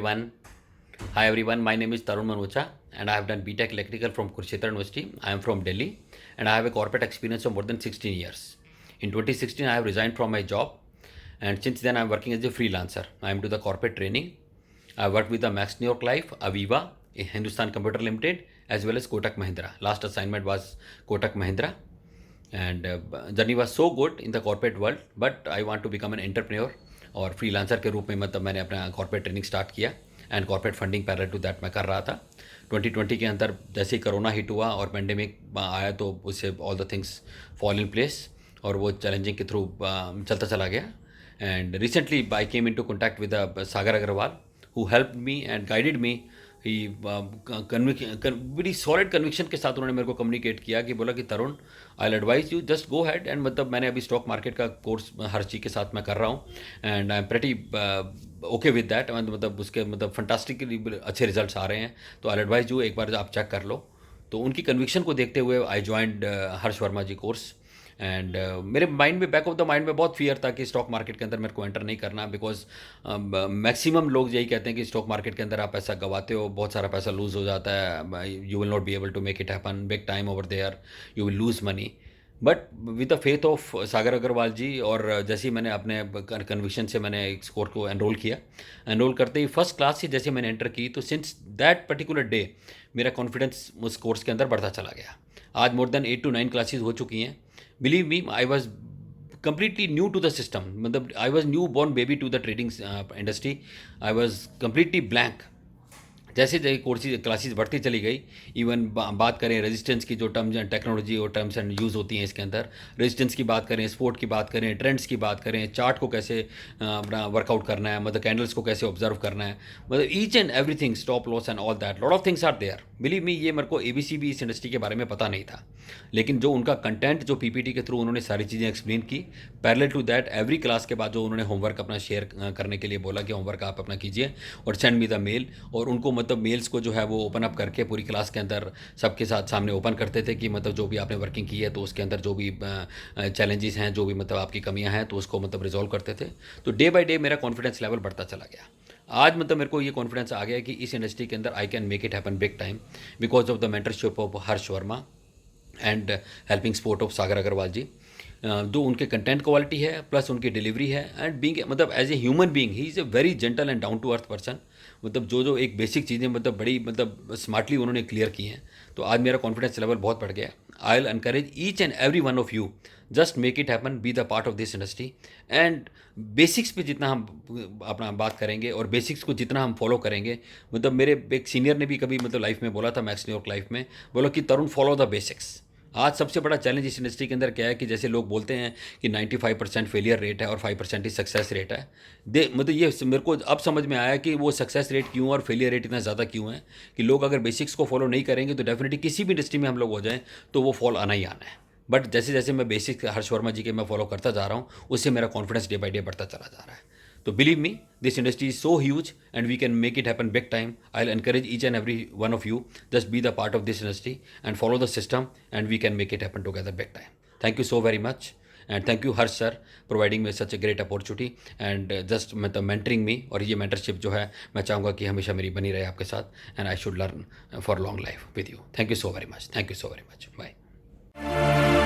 everyone. Hi everyone. My name is Tarun Manocha and I have done BTech Electrical from Kurukshetra University. I am from Delhi and I have a corporate experience of more than 16 years. In 2016, I have resigned from my job and since then I am working as a freelancer. I am to the corporate training. I work with the Max New York Life, Aviva, Hindustan Computer Limited, as well as Kotak Mahindra. Last assignment was Kotak Mahindra, and journey was so good in the corporate world, but I want to become an entrepreneur और freelancer के रूप में मतलब मैंने अपना corporate training start किया and corporate funding parallel to that मैं कर रहा था 2020 के अंदर जैसे ही कोरोना हिट हुआ और पेंडेमिक आया तो उससे all the things fall in place और वो चैलेंजिंग के थ्रू चलता चला गया and recently I came into contact with Sagar Agrawal who help me and guided me he बड़ी सॉलिड कन्विक्शन के साथ उन्होंने मेरे को कम्युनिकेट किया कि बोला कि Tarun I advise you just go ahead and मतलब मैंने अभी स्टॉक मार्केट का कोर्स हर चीज़ के साथ मैं कर रहा हूँ and I am pretty okay with that मतलब उसके मतलब फंटास्टिकली अच्छे रिजल्ट्स आ रहे हैं तो आई एडवाइज यू एक बार आप चेक कर लो तो उनकी कन्विक्शन को देखते हुए I joined Harsh Verma ji course and मेरे माइंड में बैक ऑफ द माइंड में बहुत फियर था कि स्टॉक मार्केट के अंदर मेरे को एंटर नहीं करना बिकॉज मैक्सिमम लोग यही कहते हैं कि स्टॉक मार्केट के अंदर आप पैसा गवाते हो बहुत सारा पैसा लूज़ हो जाता है you will not be able to make it happen big time over there you will lose money but with the faith of Sagar Agrawal ji और जैसे ही मैंने अपने कन्विक्शन से मैंने इस कोर्स को एनरोल किया एनरोल करते ही फर्स्ट क्लास से जैसे मैंने एंटर की तो सिंस दैट पर्टिकुलर डे मेरा कॉन्फिडेंस उस कोर्स के अंदर बढ़ता चला गया आज मोर देन 8 to 9 क्लासेस हो चुकी हैं Believe me, I was completely new to the system. मतलब I was newborn baby to the trading industry. I was completely blank. जैसे जैसे कोर्सेज क्लासेस बढ़ती चली गई इवन बात करें रेजिस्टेंस की जो टर्म्स एंड टेक्नोलॉजी और टर्म्स एंड यूज़ होती हैं इसके अंदर रेजिस्टेंस की बात करें स्पोर्ट की बात करें ट्रेंड्स की बात करें चार्ट को कैसे अपना वर्कआउट करना है मतलब कैंडल्स को कैसे ऑब्जर्व करना है मतलब each and everything stop loss and all that lot of things are there believe me ये मेरे को ABC भी इस इंडस्ट्री के बारे में पता नहीं था लेकिन जो उनका कंटेंट जो PPT के थ्रू उन्होंने सारी चीज़ें एक्सप्लेन की parallel to that every class के बाद जो उन्होंने होमवर्क अपना शेयर करने के लिए बोला कि होमवर्क आप अपना कीजिए और सेंड मी द मेल और उनको मतलब मेल्स को जो है वो ओपन अप करके पूरी क्लास के अंदर सबके साथ सामने ओपन करते थे कि मतलब जो भी आपने वर्किंग की है तो उसके अंदर जो भी चैलेंजेस हैं जो भी मतलब आपकी कमियां हैं तो उसको मतलब रिजॉल्व करते थे तो डे बाय डे मेरा कॉन्फिडेंस लेवल बढ़ता चला गया आज मतलब मेरे को ये कॉन्फिडेंस आ गया कि इस इंडस्ट्री के अंदर I can make it happen big time because of the mentorship of Harsh Verma and helping support of Sagar Agrawal ji जो उनके कंटेंट क्वालिटी है प्लस उनकी डिलीवरी है एंड बीइंग मतलब as a human being he is a very gentle and down to earth person मतलब जो एक basic चीज़ें मतलब बड़ी मतलब स्मार्टली उन्होंने क्लियर की हैं तो आज मेरा कॉन्फिडेंस लेवल बहुत बढ़ गया I will encourage each and every one of you just make it happen be the part of this industry and basics पे जितना हम अपना बात करेंगे और बेसिक्स को जितना हम फॉलो करेंगे मतलब मेरे एक सीनियर ने भी कभी मतलब लाइफ में बोला था मैक्स न्यूयॉर्क लाइफ में बोला कि तरुण फॉलो द बेसिक्स आज सबसे बड़ा चैलेंज इस इंडस्ट्री के अंदर क्या है कि जैसे लोग बोलते हैं कि 95% फेलियर रेट है और 5% ही सक्सेस रेट है मतलब ये मेरे को अब समझ में आया कि वो सक्सेस रेट क्यों और फेलियर रेट इतना ज़्यादा क्यों है कि लोग अगर बेसिक्स को फॉलो नहीं करेंगे तो डेफिनेटली किसी भी इंडस्ट्री में हम लोग हो जाएं तो वो फॉल आना ही आना है बट जैसे जैसे मैं बेसिक हर्ष वर्मा जी के मैं फॉलो करता जा रहा हूँ उससे मेरा कॉन्फिडेंस डे बाई डे बढ़ता चला जा रहा है तो believe me, this industry is so huge and we can make it happen big time. I'll encourage each and every one of you, just be the part of this industry and follow the system and we can make it happen together big time. Thank you so very much. And thank you Harsh sir providing me such a great opportunity and just मतलब mentoring me और ये mentorship जो है मैं चाहूँगा कि हमेशा मेरी बनी रहे आपके साथ and I should learn for long life with you. Thank you so very much. Thank you so very much. Bye.